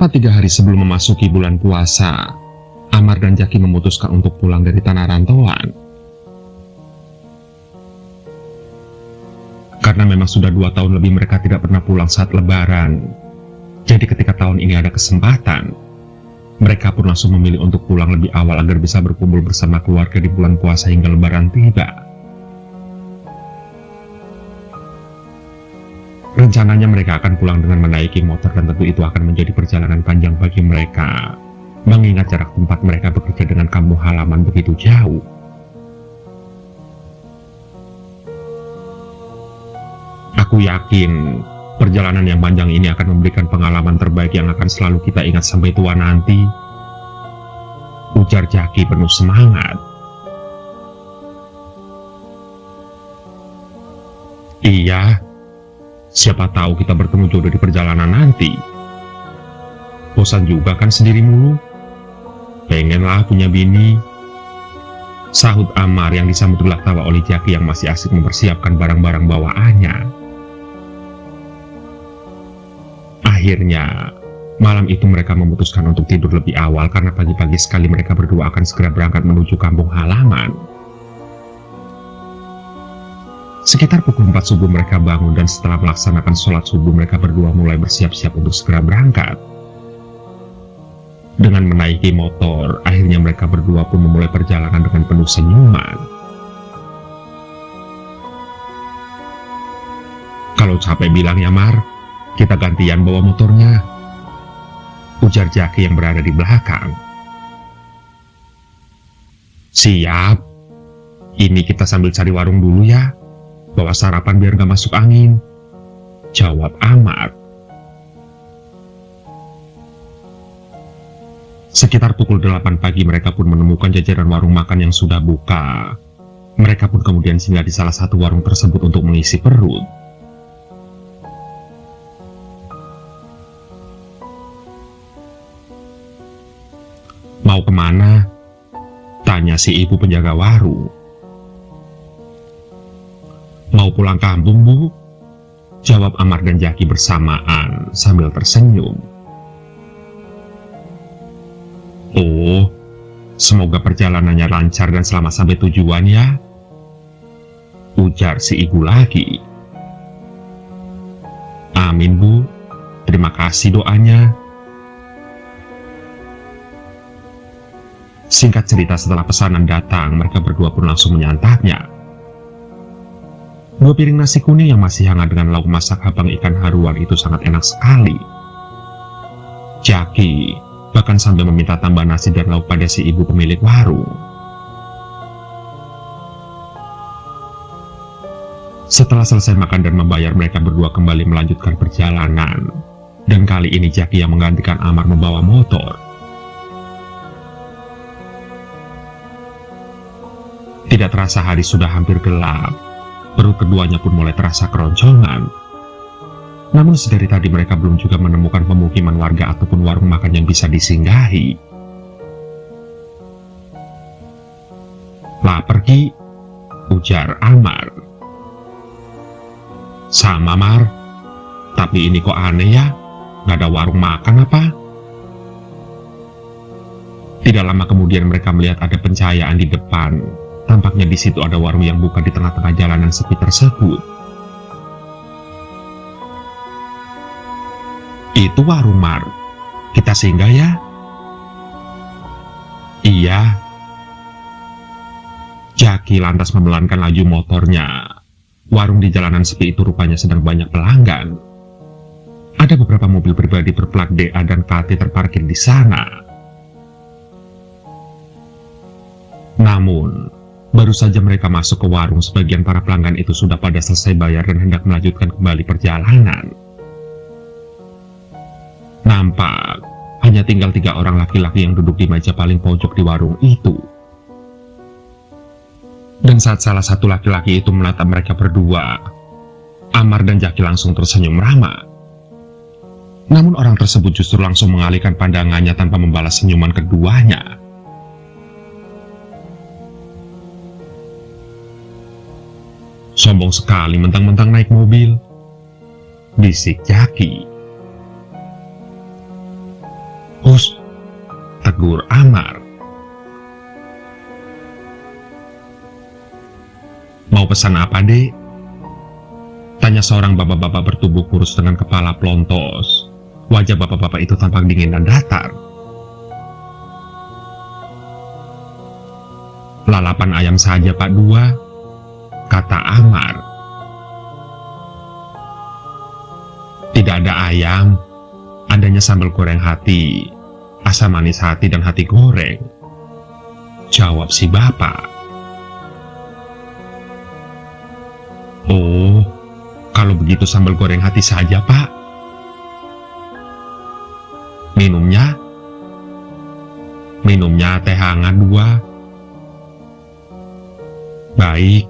Tepat 3 hari sebelum memasuki bulan puasa, Amar dan Jaki memutuskan untuk pulang dari tanah rantauan. Karena memang sudah 2 tahun lebih mereka tidak pernah pulang saat lebaran. Jadi ketika tahun ini ada kesempatan, mereka pun langsung memilih untuk pulang lebih awal agar bisa berkumpul bersama keluarga di bulan puasa hingga lebaran tiba. Rencananya mereka akan pulang dengan menaiki motor dan tentu itu akan menjadi perjalanan panjang bagi mereka, mengingat jarak tempat mereka bekerja dengan kampung halaman begitu jauh. Aku yakin perjalanan yang panjang ini akan memberikan pengalaman terbaik yang akan selalu kita ingat sampai tua nanti, ujar Jaki penuh semangat. Iya, siapa tahu kita bertemu jodoh di perjalanan nanti. Bosan juga kan sendiri mulu? Pengenlah punya bini, sahut Amar yang disambut gelak tawa oleh Jaki yang masih asik mempersiapkan barang-barang bawaannya. Akhirnya, malam itu mereka memutuskan untuk tidur lebih awal karena pagi-pagi sekali mereka berdua akan segera berangkat menuju kampung halaman. Sekitar pukul 4 subuh mereka bangun dan setelah melaksanakan sholat subuh mereka berdua mulai bersiap-siap untuk segera berangkat. Dengan menaiki motor, akhirnya mereka berdua pun memulai perjalanan dengan penuh senyuman. Kalau capek bilang ya Mar, kita gantian bawa motornya, ujar Jaki yang berada di belakang. Siap, ini kita sambil cari warung dulu ya, bawa sarapan biar gak masuk angin, jawab Amar. Sekitar pukul 8 pagi mereka pun menemukan jajaran warung makan yang sudah buka. Mereka pun kemudian singgah di salah satu warung tersebut untuk mengisi perut. Mau kemana? Tanya si ibu penjaga warung. Mau pulang kampung, Bu? Jawab Amar dan Jaki bersamaan sambil tersenyum. Oh, semoga perjalanannya lancar dan selamat sampai tujuan ya, ujar si ibu lagi. Amin Bu, terima kasih doanya. Singkat cerita, setelah pesanan datang, mereka berdua pun langsung menyantapnya. 2 piring nasi kuning yang masih hangat dengan lauk masak habang ikan haruan itu sangat enak sekali. Jaki bahkan sampai meminta tambah nasi dan lauk pada si ibu pemilik warung. Setelah selesai makan dan membayar, mereka berdua kembali melanjutkan perjalanan. Dan kali ini Jaki yang menggantikan Amar membawa motor. Tidak terasa hari sudah hampir gelap. Perut keduanya pun mulai terasa keroncongan. Namun sedari tadi mereka belum juga menemukan pemukiman warga ataupun warung makan yang bisa disinggahi. Lapar Ki, ujar Amar. Sama Mar, tapi ini kok aneh ya, gak ada warung makan apa? Tidak lama kemudian mereka melihat ada pencahayaan di depan. Tampaknya di situ ada warung yang buka di tengah-tengah jalanan sepi tersebut. Itu warung Mar, kita singgah ya? Iya. Jaki lantas memelankan laju motornya. Warung di jalanan sepi itu rupanya sedang banyak pelanggan. Ada beberapa mobil pribadi berplat DA dan KT terparkir di sana. Namun, baru saja mereka masuk ke warung, sebagian para pelanggan itu sudah pada selesai bayar dan hendak melanjutkan kembali perjalanan. Nampak hanya tinggal 3 orang laki-laki yang duduk di meja paling pojok di warung itu. Dan saat salah satu laki-laki itu menatap mereka berdua, Amar dan Jaki langsung tersenyum ramah. Namun orang tersebut justru langsung mengalihkan pandangannya tanpa membalas senyuman keduanya. Sombong sekali mentang-mentang naik mobil, bisik Jaki. "Us," tegur Amar. "Mau pesan apa, Dek?" tanya seorang bapak-bapak bertubuh kurus dengan kepala plontos. Wajah bapak-bapak itu tampak dingin dan datar. "Lalapan ayam saja, Pak Dua," kata Amar. "Tidak ada ayam, adanya sambal goreng hati, asam manis hati dan hati goreng," jawab si bapak. "Oh, kalau begitu sambal goreng hati saja, Pak. Minumnya?" "Minumnya teh hangat 2. "Baik."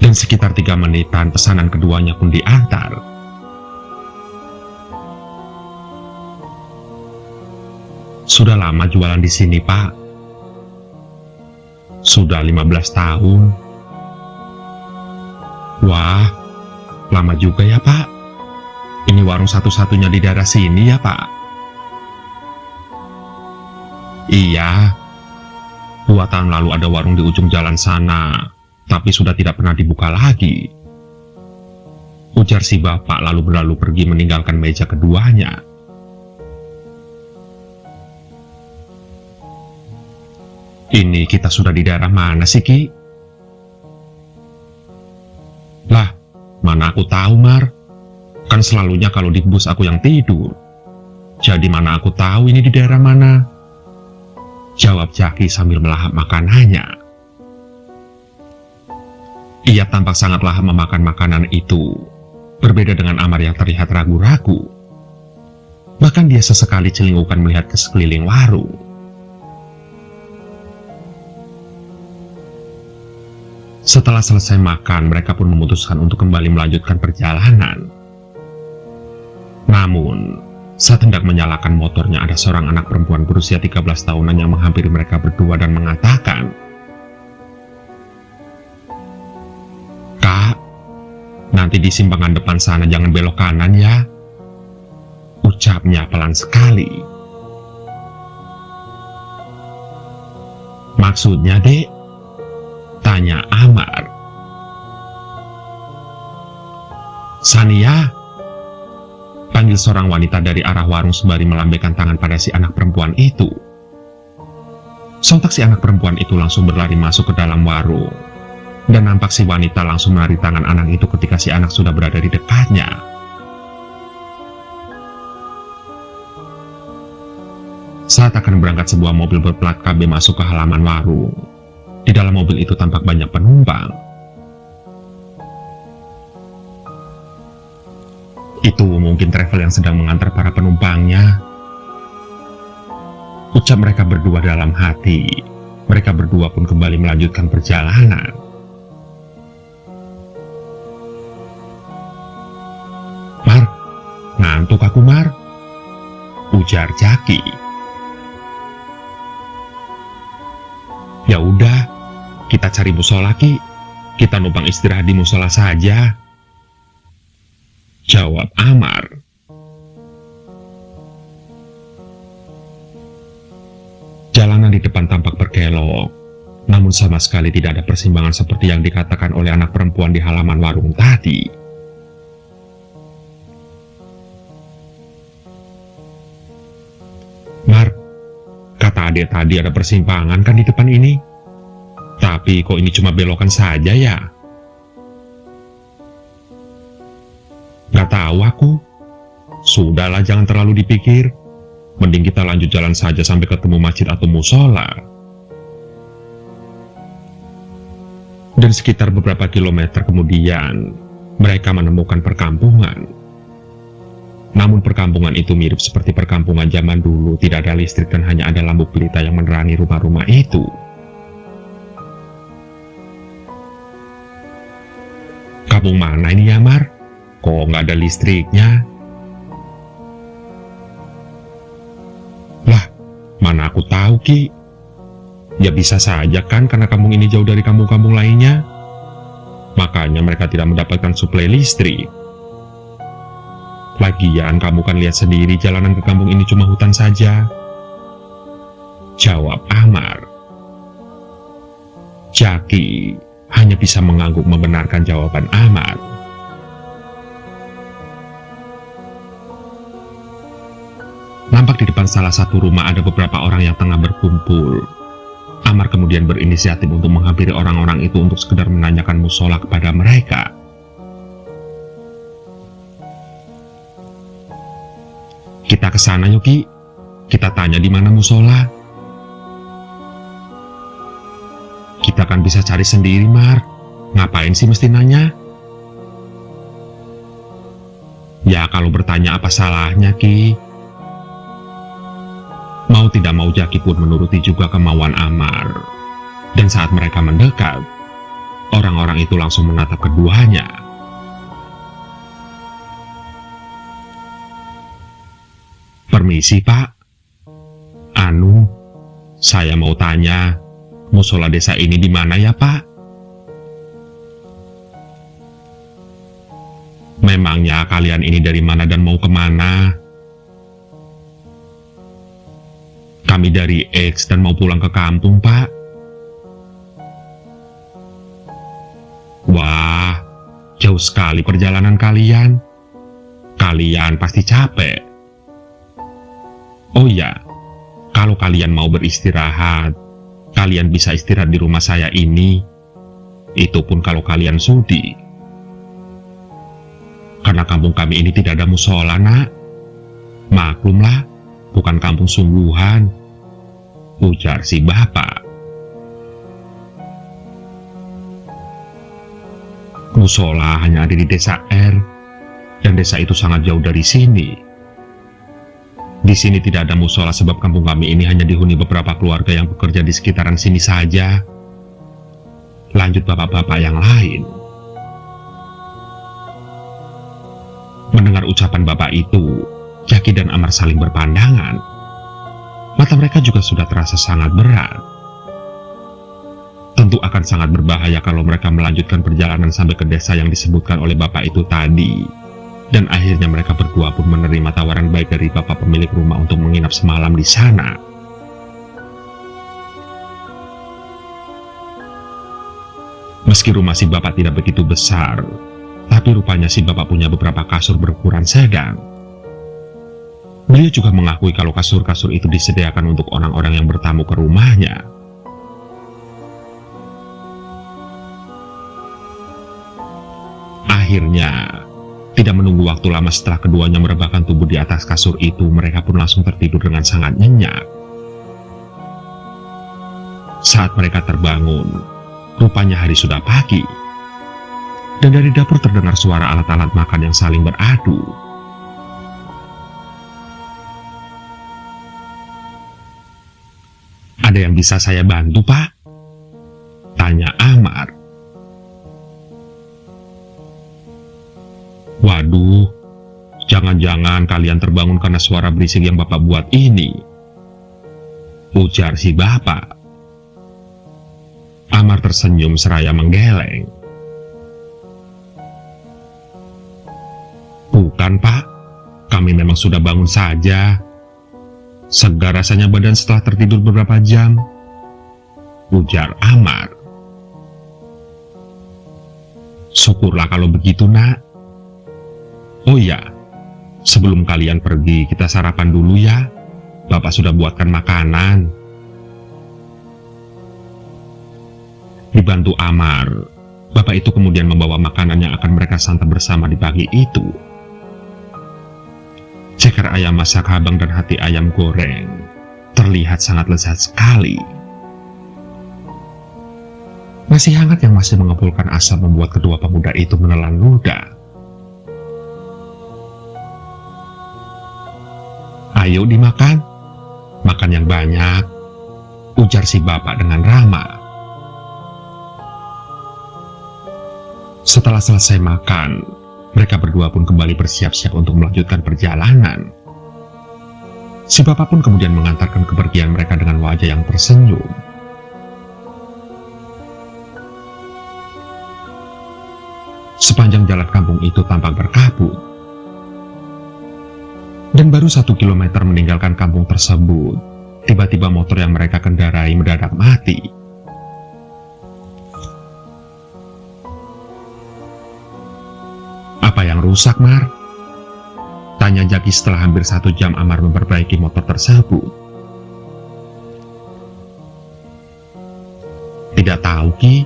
Dan sekitar 3 menitan pesanan keduanya pun diantar. "Sudah lama jualan di sini, Pak?" "Sudah 15 tahun. "Wah, lama juga ya, Pak. Ini warung satu-satunya di daerah sini ya, Pak?" "Iya. 2 tahun lalu ada warung di ujung jalan sana, tapi sudah tidak pernah dibuka lagi," ujar si bapak lalu berlalu pergi meninggalkan meja keduanya. "Ini kita sudah di daerah mana sih, Ki?" "Lah, mana aku tahu, Mar. Kan selalunya kalau di bus aku yang tidur. Jadi mana aku tahu ini di daerah mana?" jawab Jaki sambil melahap makanannya. Ia tampak sangat lahap memakan makanan itu. Berbeda dengan Amar yang terlihat ragu-ragu. Bahkan dia sesekali celingukan melihat ke sekeliling warung. Setelah selesai makan, mereka pun memutuskan untuk kembali melanjutkan perjalanan. Namun, saat hendak menyalakan motornya, ada seorang anak perempuan berusia 13 tahunan yang menghampiri mereka berdua dan mengatakan, "Kak, nanti di simpangan depan sana jangan belok kanan ya," ucapnya pelan sekali. "Maksudnya, Dek?" tanya Amar. "Sania," panggil seorang wanita dari arah warung sembari melambaikan tangan pada si anak perempuan itu. Sontak si anak perempuan itu langsung berlari masuk ke dalam warung. Dan nampak si wanita langsung menarik tangan anak itu ketika si anak sudah berada di dekatnya. Saat akan berangkat, sebuah mobil berplat KB masuk ke halaman warung. Di dalam mobil itu tampak banyak penumpang. "Itu mungkin travel yang sedang mengantar para penumpangnya," ucap mereka berdua dalam hati. Mereka berdua pun kembali melanjutkan perjalanan. "Mar, ngantuk aku, Mar," ujar Jaki. "Ya udah, kita cari musola, Ki. Kita numpang istirahat di musola saja," jawab Amar. Jalanan di depan tampak berkelok, namun sama sekali tidak ada persimpangan seperti yang dikatakan oleh anak perempuan di halaman warung tadi. "Mar, kata adek tadi ada persimpangan kan di depan ini? Tapi kok ini cuma belokan saja ya?" "Gak tahu aku. Sudahlah, jangan terlalu dipikir. Mending kita lanjut jalan saja sampai ketemu masjid atau musola." Dan sekitar beberapa kilometer kemudian, mereka menemukan perkampungan. Namun perkampungan itu mirip seperti perkampungan zaman dulu, tidak ada listrik dan hanya ada lampu pelita yang menerangi rumah-rumah itu. "Kampung mana ini ya, Mar? Kok nggak ada listriknya?" "Lah, mana aku tahu, Ki. Ya bisa saja kan karena kampung ini jauh dari kampung-kampung lainnya. Makanya mereka tidak mendapatkan suplai listrik." Lagian kamu kan lihat sendiri jalanan ke kampung ini cuma hutan saja, jawab Amar. Jaki hanya bisa mengangguk membenarkan jawaban Amar. Nampak di depan salah satu rumah ada beberapa orang yang tengah berkumpul. Amar kemudian berinisiatif untuk menghampiri orang-orang itu untuk sekedar menanyakan musola kepada mereka. Kita ke sana yuk, Ki. Kita tanya di mana musola. Kita kan bisa cari sendiri, Mar. Ngapain sih mesti nanya? Ya kalau bertanya apa salahnya, Ki? Mau tidak mau Jaki pun menuruti juga kemauan Amar. Dan saat mereka mendekat, orang-orang itu langsung menatap keduanya. Permisi, Pak. Anu, saya mau tanya, musola desa ini di mana ya, Pak? Memangnya kalian ini dari mana dan mau kemana? Kami dari X dan mau pulang ke kampung, Pak. Wah, jauh sekali perjalanan kalian. Kalian pasti capek. Oh ya, kalau kalian mau beristirahat, kalian bisa istirahat di rumah saya ini. Itu pun kalau kalian sudi. Karena kampung kami ini tidak ada musola, Nak. Maklumlah, bukan kampung sungguhan, ujar si bapak. Musola hanya ada di desa R, dan desa itu sangat jauh dari sini. Di sini tidak ada musola sebab kampung kami ini hanya dihuni beberapa keluarga yang bekerja di sekitaran sini saja. Lanjut bapak-bapak yang lain. Mendengar ucapan bapak itu, Jaki dan Amar saling berpandangan. Mata mereka juga sudah terasa sangat berat. Tentu akan sangat berbahaya kalau mereka melanjutkan perjalanan sampai ke desa yang disebutkan oleh bapak itu tadi. Dan akhirnya mereka berdua pun menerima tawaran baik dari bapak pemilik rumah untuk menginap semalam di sana. Meski rumah si bapak tidak begitu besar, tapi rupanya si bapak punya beberapa kasur berukuran sedang. Beliau juga mengakui kalau kasur-kasur itu disediakan untuk orang-orang yang bertamu ke rumahnya. Akhirnya, tidak menunggu waktu lama setelah keduanya merebahkan tubuh di atas kasur itu, mereka pun langsung tertidur dengan sangat nyenyak. Saat mereka terbangun, rupanya hari sudah pagi. Dan dari dapur terdengar suara alat-alat makan yang saling beradu. Ada yang bisa saya bantu, Pak? Tanya Amar. Waduh, jangan-jangan kalian terbangun karena suara berisik yang bapak buat ini, ujar si bapak. Amar tersenyum seraya menggeleng. Bukan, Pak, kami memang sudah bangun saja. Segar rasanya badan setelah tertidur beberapa jam, ujar Amar. Syukurlah kalau begitu, Nak. Oh ya, sebelum kalian pergi, kita sarapan dulu ya. Bapak sudah buatkan makanan. Dibantu Amar, bapak itu kemudian membawa makanan yang akan mereka santap bersama di pagi itu. Ceker ayam masak habang dan hati ayam goreng terlihat sangat lezat sekali. Nasi hangat yang masih mengepulkan asap membuat kedua pemuda itu menelan ludah. Ayo dimakan, makan yang banyak, ujar si bapak dengan ramah. Setelah selesai makan, mereka berdua pun kembali bersiap-siap untuk melanjutkan perjalanan. Si bapak pun kemudian mengantarkan kepergian mereka dengan wajah yang tersenyum. Sepanjang jalan kampung itu tampak berkabut. baru 1 kilometer meninggalkan kampung tersebut, tiba-tiba motor yang mereka kendarai mendadak mati. "Apa yang rusak, Mar?" tanya Jaki setelah hampir 1 jam Amar memperbaiki motor tersebut. "Tidak tahu, Ki.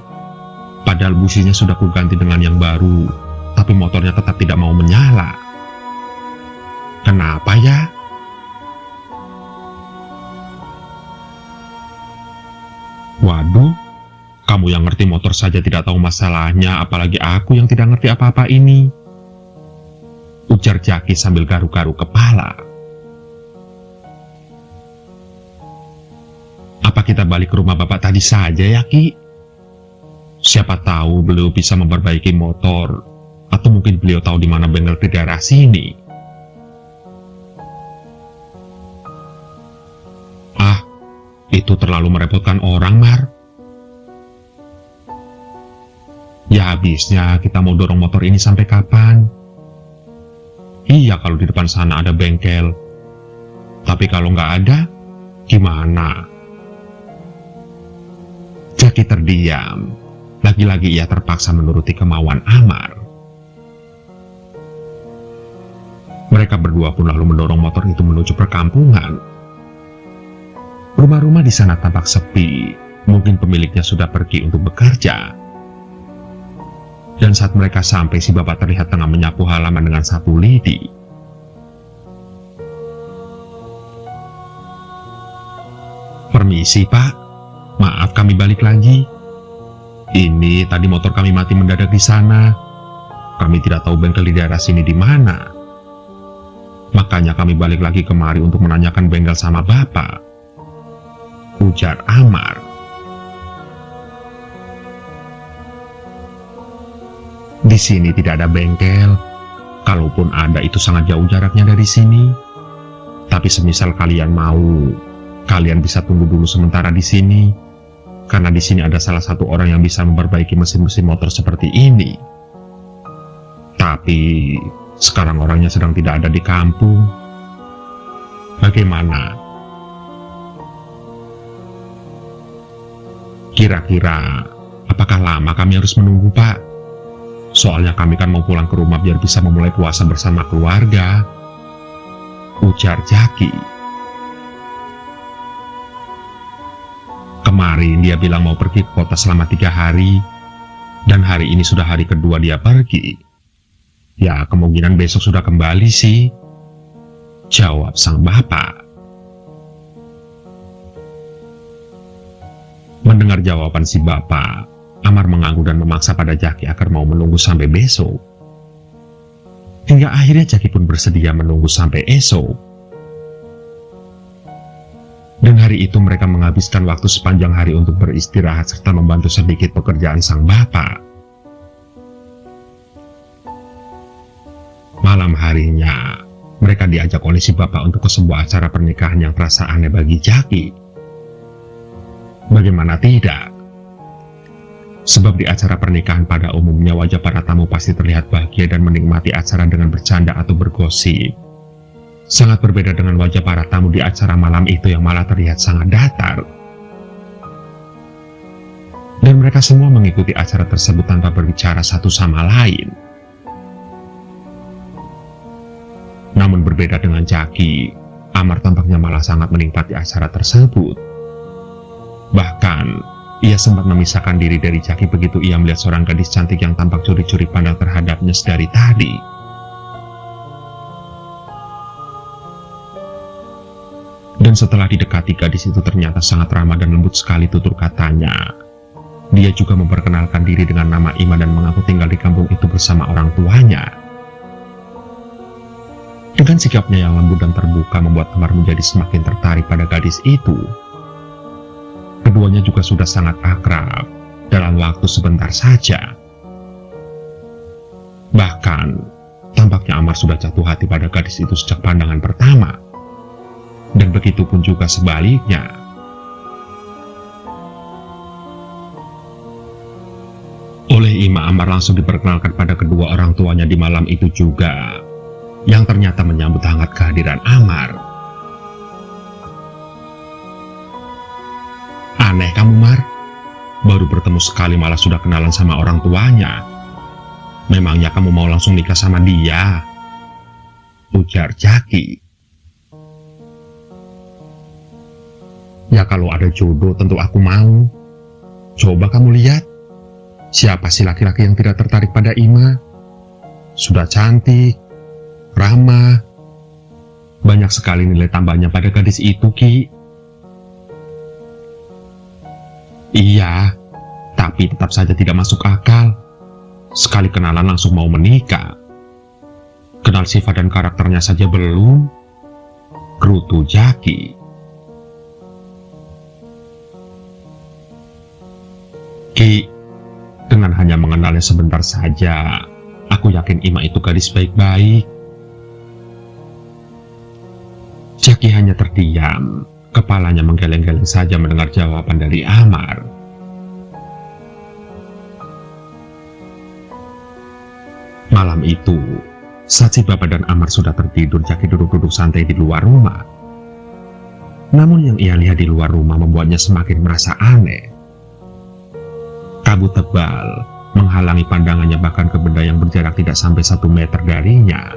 Padahal businya sudah kuganti dengan yang baru, tapi motornya tetap tidak mau menyala. Kenapa ya?" "Waduh, kamu yang ngerti motor saja tidak tahu masalahnya, apalagi aku yang tidak ngerti apa-apa ini," ujar Jaki sambil garuk-garuk kepala. "Apa kita balik ke rumah bapak tadi saja ya, Ki? Siapa tahu beliau bisa memperbaiki motor, atau mungkin beliau tahu di mana bengkel di daerah sini." "Ah, itu terlalu merepotkan orang, Mar. Ya habisnya kita mau dorong motor ini sampai kapan? Iya kalau di depan sana ada bengkel. Tapi kalau nggak ada, gimana?" Jaki terdiam. Lagi-lagi ia terpaksa menuruti kemauan Amar. Mereka berdua pun lalu mendorong motor itu menuju perkampungan. Rumah-rumah di sana tampak sepi. Mungkin pemiliknya sudah pergi untuk bekerja. Dan saat mereka sampai, si bapak terlihat tengah menyapu halaman dengan sapu lidi. "Permisi, Pak. Maaf kami balik lagi. Ini tadi motor kami mati mendadak di sana. Kami tidak tahu bengkel di daerah sini di mana. Makanya kami balik lagi kemari untuk menanyakan bengkel sama Bapak," ujar Amar. "Di sini tidak ada bengkel. Kalaupun ada, itu sangat jauh jaraknya dari sini. Tapi semisal kalian mau, kalian bisa tunggu dulu sementara di sini. Karena di sini ada salah satu orang yang bisa memperbaiki mesin-mesin motor seperti ini. Tapi sekarang orangnya sedang tidak ada di kampung. Bagaimana? Kira-kira apakah lama kami harus menunggu, Pak? Soalnya kami kan mau pulang ke rumah biar bisa memulai puasa bersama keluarga," ujar Jaki. Kemarin dia bilang mau pergi ke kota selama 3 hari, dan hari ini sudah hari kedua dia pergi. Ya kemungkinan besok sudah kembali sih, jawab sang bapak. Mendengar jawaban si bapak, Amar mengangguk dan memaksa pada Jaki agar mau menunggu sampai besok. Hingga akhirnya Jaki pun bersedia menunggu sampai esok. Dan hari itu mereka menghabiskan waktu sepanjang hari untuk beristirahat serta membantu sedikit pekerjaan sang bapak. Malam harinya, mereka diajak oleh si bapak untuk ke sebuah acara pernikahan yang terasa aneh bagi Jaki. Bagaimana tidak? Sebab di acara pernikahan pada umumnya wajah para tamu pasti terlihat bahagia dan menikmati acara dengan bercanda atau bergosip. Sangat berbeda dengan wajah para tamu di acara malam itu yang malah terlihat sangat datar. Dan mereka semua mengikuti acara tersebut tanpa berbicara satu sama lain. Namun berbeda dengan Jaki, Amar tampaknya malah sangat menikmati acara tersebut. Bahkan, ia sempat memisahkan diri dari Jaki begitu ia melihat seorang gadis cantik yang tampak curi-curi pandang terhadapnya sedari tadi. Dan setelah didekati, gadis itu ternyata sangat ramah dan lembut sekali tutur katanya. Dia juga memperkenalkan diri dengan nama Ima dan mengaku tinggal di kampung itu bersama orang tuanya. Dengan sikapnya yang lembut dan terbuka membuat Amar menjadi semakin tertarik pada gadis itu. Keduanya juga sudah sangat akrab dalam waktu sebentar saja. Bahkan, tampaknya Amar sudah jatuh hati pada gadis itu sejak pandangan pertama. Dan begitu pun juga sebaliknya. Oleh Ima, Amar langsung diperkenalkan pada kedua orang tuanya di malam itu juga. yang ternyata menyambut hangat kehadiran Amar. Aneh kamu, Mar. Baru bertemu sekali malah sudah kenalan sama orang tuanya. Memangnya kamu mau langsung nikah sama dia? Ujar Jaki. Ya kalau ada jodoh tentu aku mau. Coba kamu lihat. Siapa sih laki-laki yang tidak tertarik pada Ima? Sudah cantik, ramah. Banyak sekali nilai tambahnya pada gadis itu, Ki. Iya, tapi tetap saja tidak masuk akal. Sekali kenalan langsung mau menikah. Kenal sifat dan karakternya saja belum. Gerutu Jaki. Ki, dengan hanya mengenalnya sebentar saja, aku yakin Ima itu gadis baik-baik. Jaki hanya terdiam, kepalanya menggeleng-geleng saja mendengar jawaban dari Amar. Malam itu, saat si Bapak dan Amar sudah tertidur, Jaki duduk-duduk santai di luar rumah. Namun yang ia lihat di luar rumah membuatnya semakin merasa aneh. Kabut tebal menghalangi pandangannya bahkan ke benda yang berjarak tidak sampai 1 meter darinya.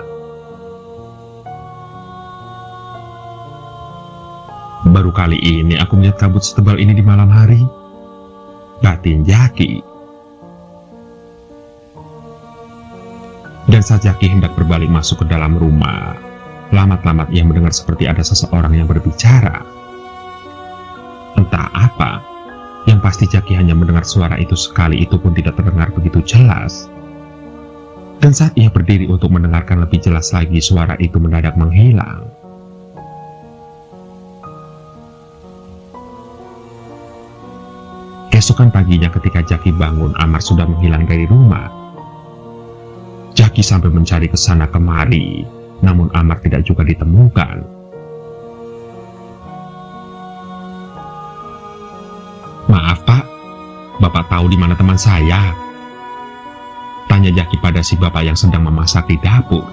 Baru kali ini aku melihat kabut setebal ini di malam hari, batin Jaki. Dan saat Jaki hendak berbalik masuk ke dalam rumah, lamat-lamat ia mendengar seperti ada seseorang yang berbicara. Entah apa, yang pasti Jaki hanya mendengar suara itu sekali, itu pun tidak terdengar begitu jelas. Dan saat ia berdiri untuk mendengarkan lebih jelas lagi, suara itu mendadak menghilang. Keesokan paginya ketika Jaki bangun, Amar sudah menghilang dari rumah. Jaki sampai mencari ke sana kemari, namun Amar tidak juga ditemukan. Maaf Pak, Bapak tahu di mana teman saya? Tanya Jaki pada si Bapak yang sedang memasak di dapur.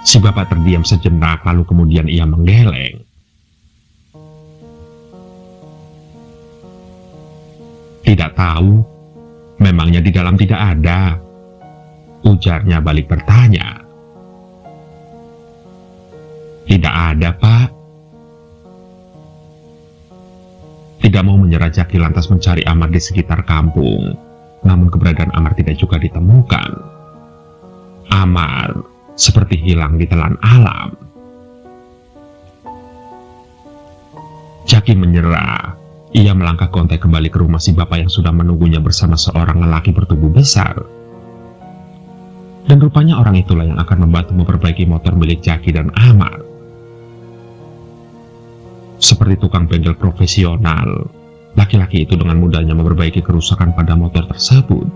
Si Bapak terdiam sejenak, lalu kemudian ia menggeleng. Tidak tahu, memangnya di dalam tidak ada? Ujarnya balik bertanya. Tidak ada Pak. Tidak mau menyerah, Jaki lantas mencari Amar di sekitar kampung. Namun keberadaan Amar tidak juga ditemukan. Amar seperti hilang di telan alam. Jaki menyerah. Ia melangkah kontai kembali ke rumah si Bapak yang sudah menunggunya bersama seorang lelaki bertubuh besar. Dan rupanya orang itulah yang akan membantu memperbaiki motor milik Jaki dan Amar. Seperti tukang bengkel profesional, laki-laki itu dengan mudahnya memperbaiki kerusakan pada motor tersebut.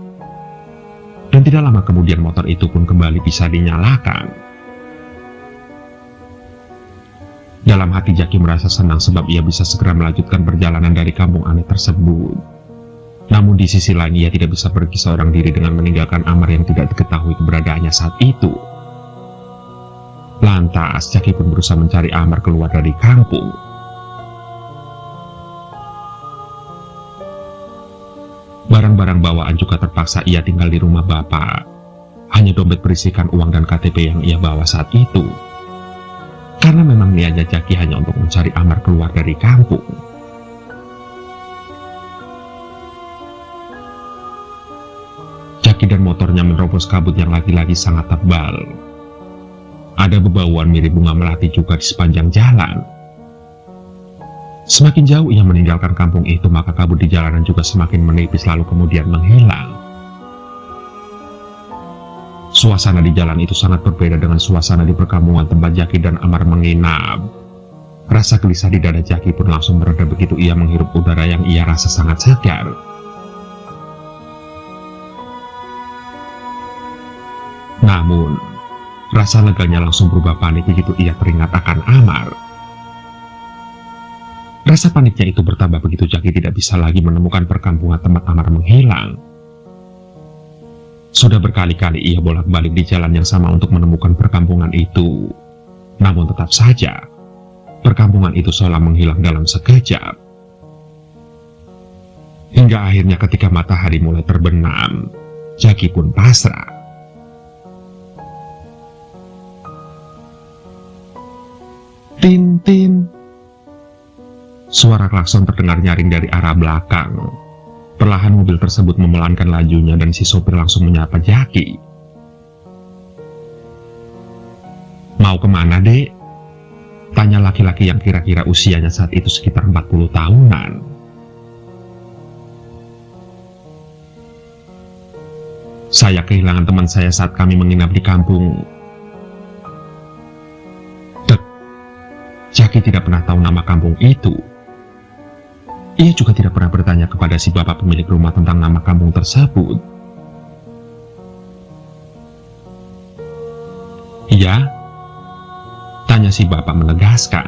Dan tidak lama kemudian motor itu pun kembali bisa dinyalakan. Dalam hati Jaki merasa senang sebab ia bisa segera melanjutkan perjalanan dari kampung aneh tersebut. Namun di sisi lain ia tidak bisa pergi seorang diri dengan meninggalkan Amar yang tidak diketahui keberadaannya saat itu. Lantas Jaki pun berusaha mencari Amar keluar dari kampung. Barang-barang bawaan juga terpaksa ia tinggal di rumah Bapak. Hanya dompet berisikan uang dan KTP yang ia bawa saat itu. Karena memang niatnya Jaki hanya untuk mencari Amar keluar dari kampung. Jaki dan motornya menerobos kabut yang lagi-lagi sangat tebal. Ada bebauan mirip bunga melati juga di sepanjang jalan. Semakin jauh ia meninggalkan kampung itu, maka kabut di jalanan juga semakin menipis lalu kemudian menghilang. Suasana di jalan itu sangat berbeda dengan suasana di perkampungan tempat Jaki dan Amar menginap. Rasa gelisah di dada Jaki pun langsung mereda begitu ia menghirup udara yang ia rasa sangat segar. Namun, rasa leganya langsung berubah panik begitu ia teringat akan Amar. Rasa paniknya itu bertambah begitu Jaki tidak bisa lagi menemukan perkampungan tempat Amar menghilang. Sudah berkali-kali ia bolak-balik di jalan yang sama untuk menemukan perkampungan itu. Namun tetap saja, perkampungan itu seolah menghilang dalam sekejap. Hingga akhirnya ketika matahari mulai terbenam, Jaki pun pasrah. Tin, tin. Suara klakson terdengar nyaring dari arah belakang. Perlahan mobil tersebut memelankan lajunya dan si sopir langsung menyapa Jaki. Mau kemana, Dek? Tanya laki-laki yang kira-kira usianya saat itu sekitar 40 tahunan. Saya kehilangan teman saya saat kami menginap di kampung. Jaki tidak pernah tahu nama kampung itu. Ia juga tidak pernah bertanya kepada si bapak pemilik rumah tentang nama kampung tersebut. Iya? Tanya si bapak menegaskan.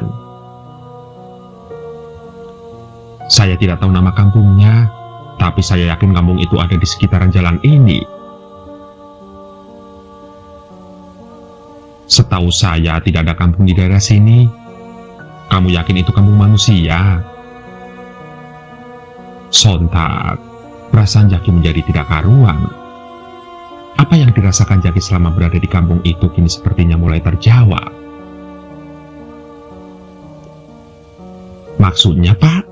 Saya tidak tahu nama kampungnya, tapi saya yakin kampung itu ada di sekitaran jalan ini. Setahu saya tidak ada kampung di daerah sini. Kamu yakin itu kampung manusia? Sontak, perasaan Jaki menjadi tidak karuan. Apa yang dirasakan Jaki selama berada di kampung itu kini sepertinya mulai terjawab. Maksudnya, Pak?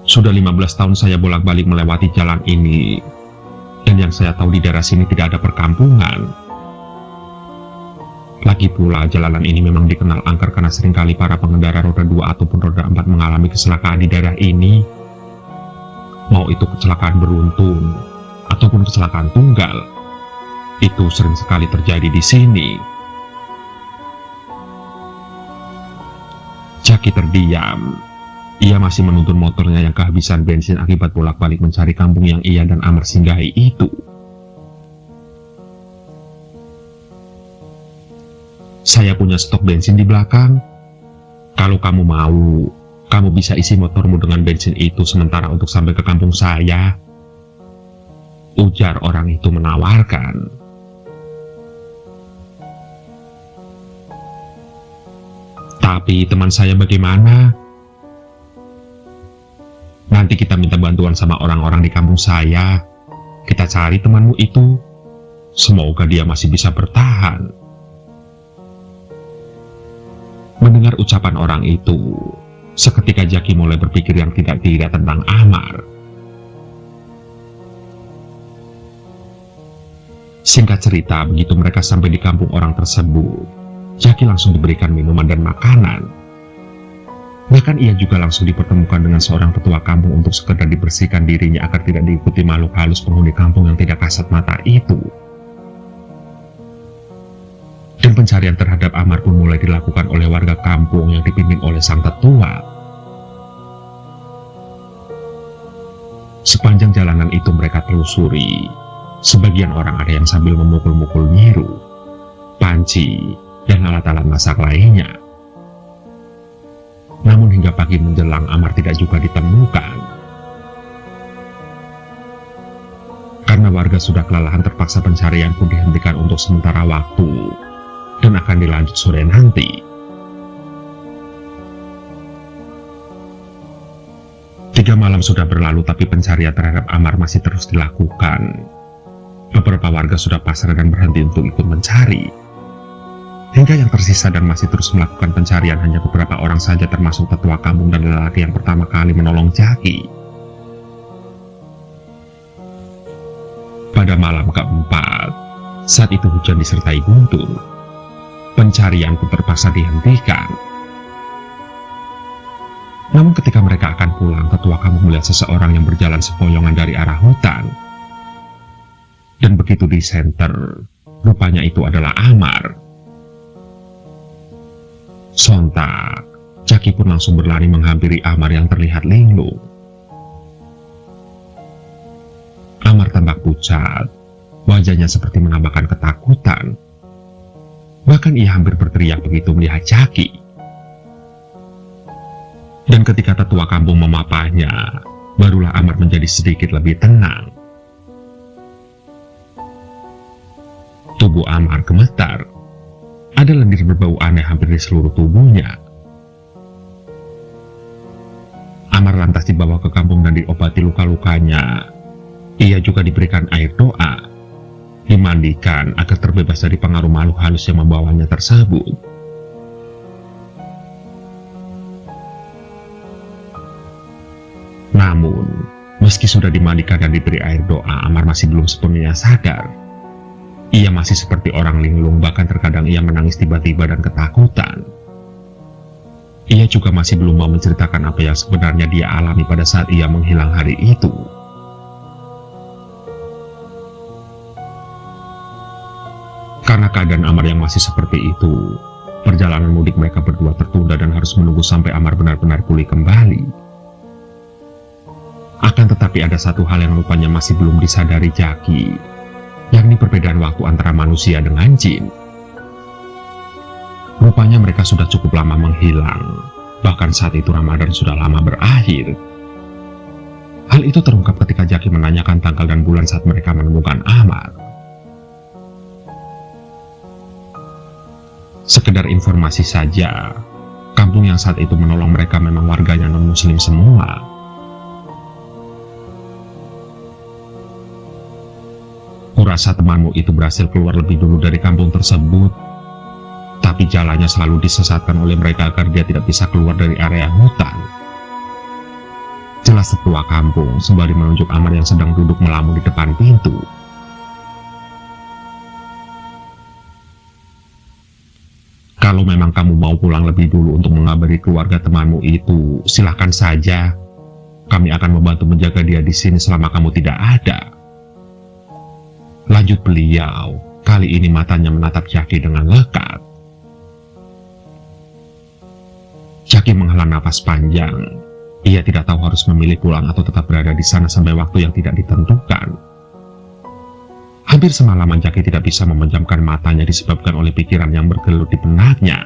Sudah 15 tahun saya bolak-balik melewati jalan ini, dan yang saya tahu di daerah sini tidak ada perkampungan. Lagi pula, jalanan ini memang dikenal angker karena seringkali para pengendara roda 2 ataupun roda 4 mengalami kecelakaan di daerah ini. Mau itu kecelakaan beruntun ataupun kecelakaan tunggal, itu sering sekali terjadi di sini. Jaki terdiam. Ia masih menuntun motornya yang kehabisan bensin akibat bolak-balik mencari kampung yang ia dan Amar singgahi itu. Saya punya stok bensin di belakang. Kalau kamu mau, kamu bisa isi motormu dengan bensin itu sementara untuk sampai ke kampung saya. Ujar orang itu menawarkan. Tapi teman saya bagaimana? Nanti kita minta bantuan sama orang-orang di kampung saya. Kita cari temanmu itu. Semoga dia masih bisa bertahan. Mendengar ucapan orang itu, seketika Jaki mulai berpikir yang tidak-tidak tentang Amar. Singkat cerita, begitu mereka sampai di kampung orang tersebut, Jaki langsung diberikan minuman dan makanan. Bahkan ia juga langsung dipertemukan dengan seorang petua kampung untuk sekedar dibersihkan dirinya agar tidak diikuti makhluk halus penghuni kampung yang tidak kasat mata itu. Dan pencarian terhadap Amar pun mulai dilakukan oleh warga kampung yang dipimpin oleh sang tetua. Sepanjang jalanan itu mereka telusuri. Sebagian orang ada yang sambil memukul-mukul nyiru, panci, dan alat-alat masak lainnya. Namun hingga pagi menjelang Amar tidak juga ditemukan. Karena warga sudah kelelahan, terpaksa pencarian pun dihentikan untuk sementara waktu. Dan akan dilanjut sore nanti. 3 malam sudah berlalu, tapi pencarian terhadap Amar masih terus dilakukan. Beberapa warga sudah pasrah dan berhenti untuk ikut mencari. Hingga yang tersisa dan masih terus melakukan pencarian hanya beberapa orang saja, termasuk tetua kampung dan lelaki yang pertama kali menolong Jaki. Pada malam keempat, saat itu hujan disertai guntur. Pencarian pun terpaksa dihentikan. Namun ketika mereka akan pulang, tetua kampung melihat seseorang yang berjalan sepoyongan dari arah hutan. Dan begitu disenter, rupanya itu adalah Amar. Sontak, Jaki pun langsung berlari menghampiri Amar yang terlihat linglung. Amar tampak pucat, wajahnya seperti menampakkan ketakutan. Bahkan ia hampir berteriak begitu melihat Jaki. Dan ketika tetua kampung memapahnya, barulah Amar menjadi sedikit lebih tenang. Tubuh Amar gemetar. Ada lendir berbau aneh hampir di seluruh tubuhnya. Amar lantas dibawa ke kampung dan diobati luka-lukanya. Ia juga diberikan air doa, dimandikan agar terbebas dari pengaruh makhluk halus yang membawanya tersebut. Namun, meski sudah dimandikan dan diberi air doa, Amar masih belum sepenuhnya sadar. Ia masih seperti orang linglung, bahkan terkadang ia menangis tiba-tiba dan ketakutan. Ia juga masih belum mau menceritakan apa yang sebenarnya dia alami pada saat ia menghilang hari itu. Karena keadaan Amar yang masih seperti itu, perjalanan mudik mereka berdua tertunda dan harus menunggu sampai Amar benar-benar pulih kembali. Akan tetapi ada satu hal yang rupanya masih belum disadari Jaki, yakni perbedaan waktu antara manusia dengan jin. Rupanya mereka sudah cukup lama menghilang, bahkan saat itu Ramadan sudah lama berakhir. Hal itu terungkap ketika Jaki menanyakan tanggal dan bulan saat mereka menemukan Amar. Sekedar informasi saja, kampung yang saat itu menolong mereka memang warganya non-muslim semua. Kurasa temanmu itu berhasil keluar lebih dulu dari kampung tersebut, tapi jalannya selalu disesatkan oleh mereka agar dia tidak bisa keluar dari area hutan. Jelas tetua kampung sembari menunjuk Amar yang sedang duduk melamun di depan pintu. Kalau memang kamu mau pulang lebih dulu untuk mengabari keluarga temanmu itu, silahkan saja. Kami akan membantu menjaga dia di sini selama kamu tidak ada. Lanjut beliau, kali ini matanya menatap Jaki dengan lekat. Jaki menghela nafas panjang. Ia tidak tahu harus memilih pulang atau tetap berada di sana sampai waktu yang tidak ditentukan. Hampir semalaman Jaki tidak bisa memejamkan matanya disebabkan oleh pikiran yang bergelut di benaknya.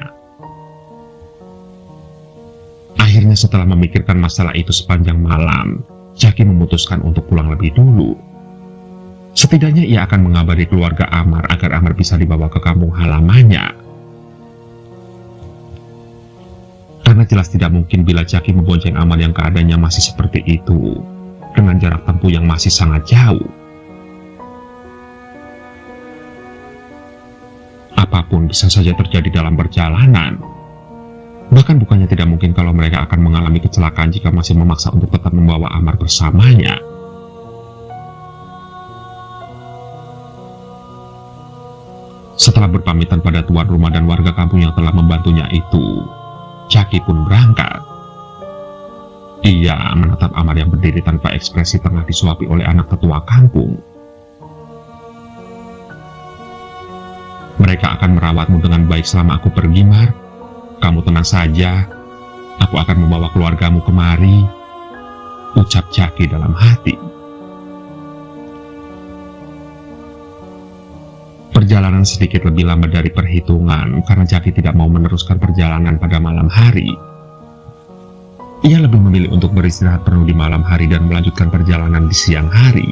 Akhirnya setelah memikirkan masalah itu sepanjang malam, Jaki memutuskan untuk pulang lebih dulu. Setidaknya ia akan mengabari keluarga Amar agar Amar bisa dibawa ke kampung halamannya. Karena jelas tidak mungkin bila Jaki membonceng Amar yang keadaannya masih seperti itu, dengan jarak tempuh yang masih sangat jauh. Apapun bisa saja terjadi dalam perjalanan. Bahkan bukannya tidak mungkin kalau mereka akan mengalami kecelakaan jika masih memaksa untuk tetap membawa Amar bersamanya. Setelah berpamitan pada tuan rumah dan warga kampung yang telah membantunya itu, Jaki pun berangkat. Ia menatap Amar yang berdiri tanpa ekspresi tengah disuapi oleh anak tetua kampung. Mereka akan merawatmu dengan baik selama aku pergi, Mar. Kamu tenang saja, aku akan membawa keluargamu kemari, ucap Jaki dalam hati. Perjalanan sedikit lebih lama dari perhitungan karena Jaki tidak mau meneruskan perjalanan pada malam hari. Ia lebih memilih untuk beristirahat penuh di malam hari dan melanjutkan perjalanan di siang hari.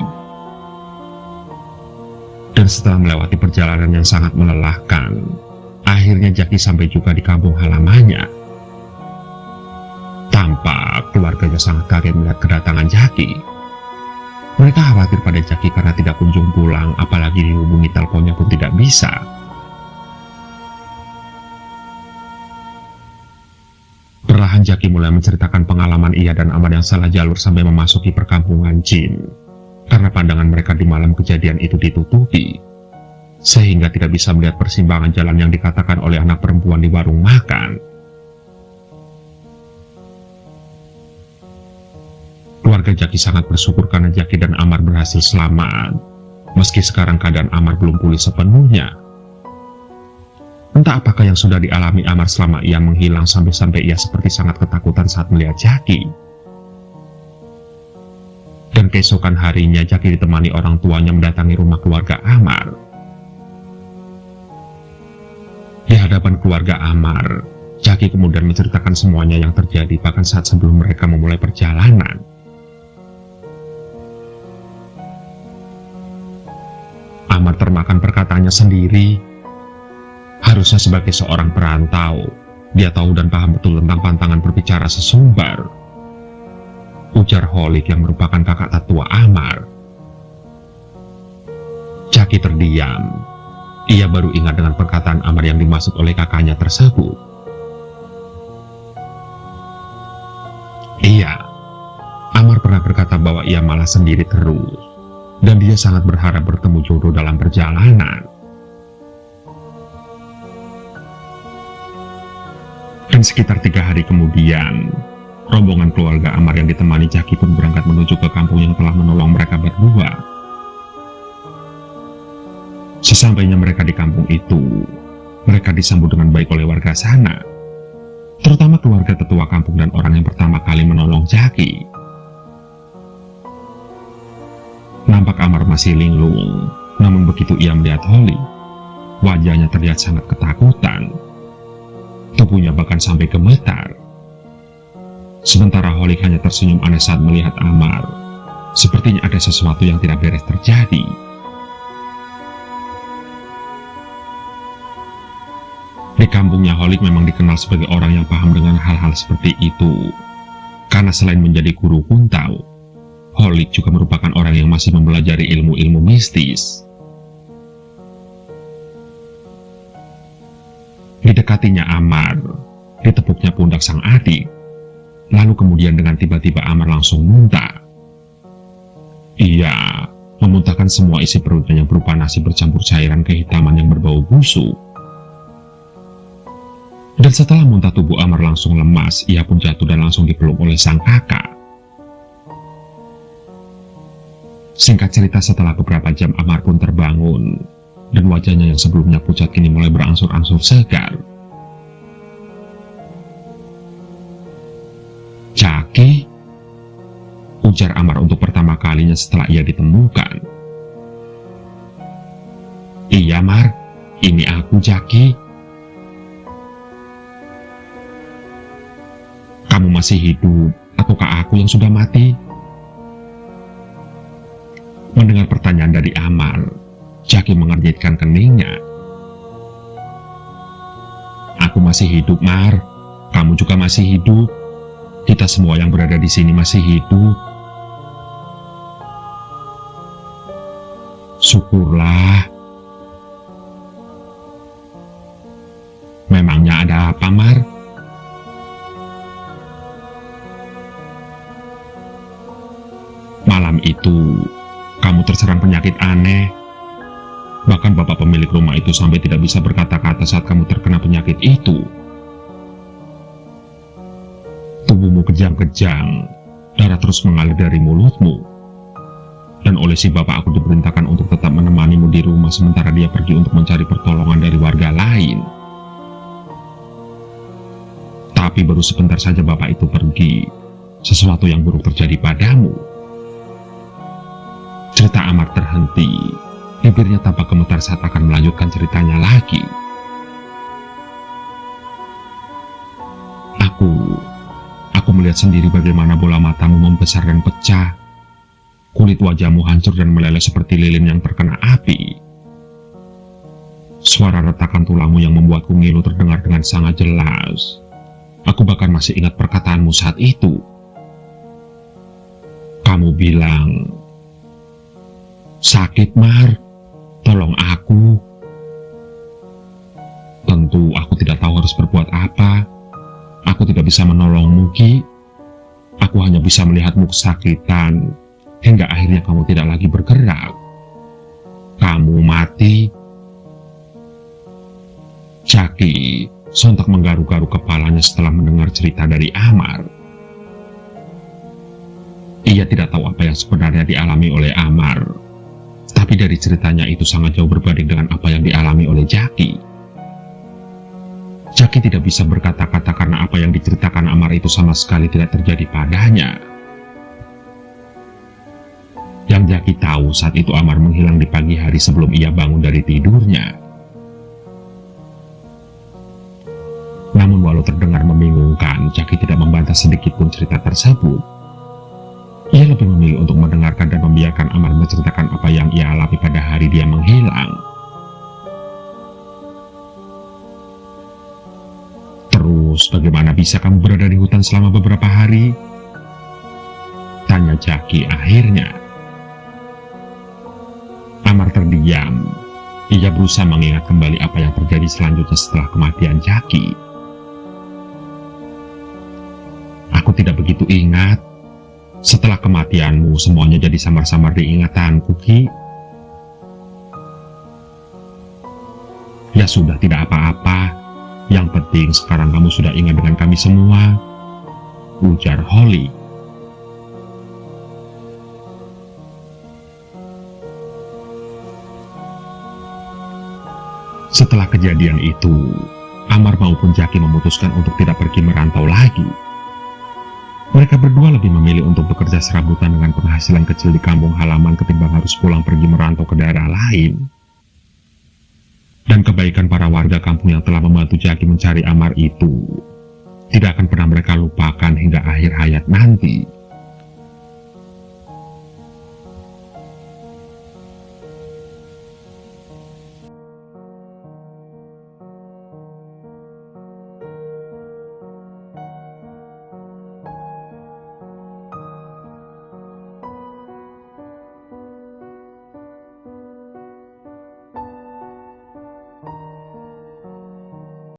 Dan setelah melewati perjalanan yang sangat melelahkan, akhirnya Jaki sampai juga di kampung halamannya. Tampak keluarganya sangat kaget melihat kedatangan Jaki. Mereka khawatir pada Jaki karena tidak kunjung pulang, apalagi dihubungi teleponnya pun tidak bisa. Perlahan Jaki mulai menceritakan pengalaman ia dan Amar yang salah jalur sampai memasuki perkampungan jin. Karena pandangan mereka di malam kejadian itu ditutupi, sehingga tidak bisa melihat persimpangan jalan yang dikatakan oleh anak perempuan di warung makan. Keluarga Jaki sangat bersyukur karena Jaki dan Amar berhasil selamat, meski sekarang keadaan Amar belum pulih sepenuhnya. Entah apakah yang sudah dialami Amar selama ia menghilang sampai-sampai ia seperti sangat ketakutan saat melihat Jaki. Dan keesokan harinya Jaki ditemani orang tuanya mendatangi rumah keluarga Amar. Di hadapan keluarga Amar, Jaki kemudian menceritakan semuanya yang terjadi bahkan saat sebelum mereka memulai perjalanan. Amar termakan perkataannya sendiri. Harusnya sebagai seorang perantau, dia tahu dan paham betul tentang pantangan berbicara sesumbar. Ujar Holik yang merupakan kakak tetua Amar. Jaki terdiam. Ia baru ingat dengan perkataan Amar yang dimaksud oleh kakaknya tersebut. Iya, Amar pernah berkata bahwa ia malah sendiri terus, dan dia sangat berharap bertemu jodoh dalam perjalanan. Dan sekitar 3 hari kemudian, rombongan keluarga Amar yang ditemani Jaki pun berangkat menuju ke kampung yang telah menolong mereka berdua. Sesampainya mereka di kampung itu, mereka disambut dengan baik oleh warga sana, terutama keluarga tetua kampung dan orang yang pertama kali menolong Jaki. Nampak Amar masih linglung, namun begitu ia melihat Holik, wajahnya terlihat sangat ketakutan. Tubuhnya bahkan sampai gemetar. Sementara Holik hanya tersenyum aneh saat melihat Amar. Sepertinya ada sesuatu yang tidak beres terjadi. Di kampungnya Holik memang dikenal sebagai orang yang paham dengan hal-hal seperti itu. Karena selain menjadi guru kuntau, Holik juga merupakan orang yang masih mempelajari ilmu-ilmu mistis. Didekatinya Amar, ditepuknya pundak sang adik, lalu kemudian dengan tiba-tiba Amar langsung muntah. Ia memuntahkan semua isi perutnya yang berupa nasi bercampur cairan kehitaman yang berbau busuk. Dan setelah muntah tubuh Amar langsung lemas, ia pun jatuh dan langsung dipeluk oleh sang kakak. Singkat cerita, setelah beberapa jam Amar pun terbangun, dan wajahnya yang sebelumnya pucat kini mulai berangsur-angsur segar. Jaki, ujar Amar untuk pertama kalinya setelah ia ditemukan. Iya Mar, ini aku Jaki. Kamu masih hidup, ataukah aku yang sudah mati? Mendengar pertanyaan dari Amar, Jaki mengernyitkan keningnya. Aku masih hidup, Mar. Kamu juga masih hidup. Kita semua yang berada di sini masih hidup. Syukurlah. Memangnya ada apa, Mar? Malam itu, kamu terserang penyakit aneh. Bahkan bapak pemilik rumah itu sampai tidak bisa berkata-kata saat kamu terkena penyakit itu. Tubuhmu kejang-kejang, darah terus mengalir dari mulutmu. Dan oleh si bapak aku diperintahkan untuk tetap menemanimu di rumah sementara dia pergi untuk mencari pertolongan dari warga lain. Tapi baru sebentar saja bapak itu pergi, sesuatu yang buruk terjadi padamu. Cerita Amar terhenti, bibirnya tampak gemetar saat akan melanjutkan ceritanya lagi. Aku melihat sendiri bagaimana bola matamu membesar dan pecah. Kulit wajahmu hancur dan meleleh seperti lilin yang terkena api. Suara retakan tulangmu yang membuatku ngilu terdengar dengan sangat jelas. Aku bahkan masih ingat perkataanmu saat itu. Kamu bilang, sakit Mar, tolong aku. Tentu aku tidak tahu harus berbuat apa. Aku tidak bisa menolongmu, Ki. Aku hanya bisa melihatmu kesakitan, hingga akhirnya kamu tidak lagi bergerak. Kamu mati. Jaki sontak menggaru-garu kepalanya setelah mendengar cerita dari Amar. Ia tidak tahu apa yang sebenarnya dialami oleh Amar, tapi dari ceritanya itu sangat jauh berbanding dengan apa yang dialami oleh Jaki. Jaki tidak bisa berkata-kata karena apa yang diceritakan Amar itu sama sekali tidak terjadi padanya. Yang Jaki tahu saat itu Amar menghilang di pagi hari sebelum ia bangun dari tidurnya. Namun walau terdengar membingungkan, Jaki tidak membantah sedikit pun cerita tersebut. Ia lebih lebih memilih untuk mendengarkan dan membiarkan Amar menceritakan apa yang ia alami pada hari dia menghilang. "Terus bagaimana bisa kamu berada di hutan selama beberapa hari?" tanya Jaki akhirnya. Amar terdiam. Ia berusaha mengingat kembali apa yang terjadi selanjutnya setelah kematian Jaki. "Aku tidak begitu ingat. Setelah kematianmu, semuanya jadi samar-samar di ingatanku, Ki." "Ya sudah, tidak apa-apa. Yang penting sekarang kamu sudah ingat dengan kami semua," ujar Holly. Setelah kejadian itu, Amar maupun Jaki memutuskan untuk tidak pergi merantau lagi. Mereka berdua lebih memilih untuk bekerja serabutan dengan penghasilan kecil di kampung halaman ketimbang harus pulang pergi merantau ke daerah lain. Dan kebaikan para warga kampung yang telah membantu Jaki mencari Amar itu tidak akan pernah mereka lupakan hingga akhir hayat nanti.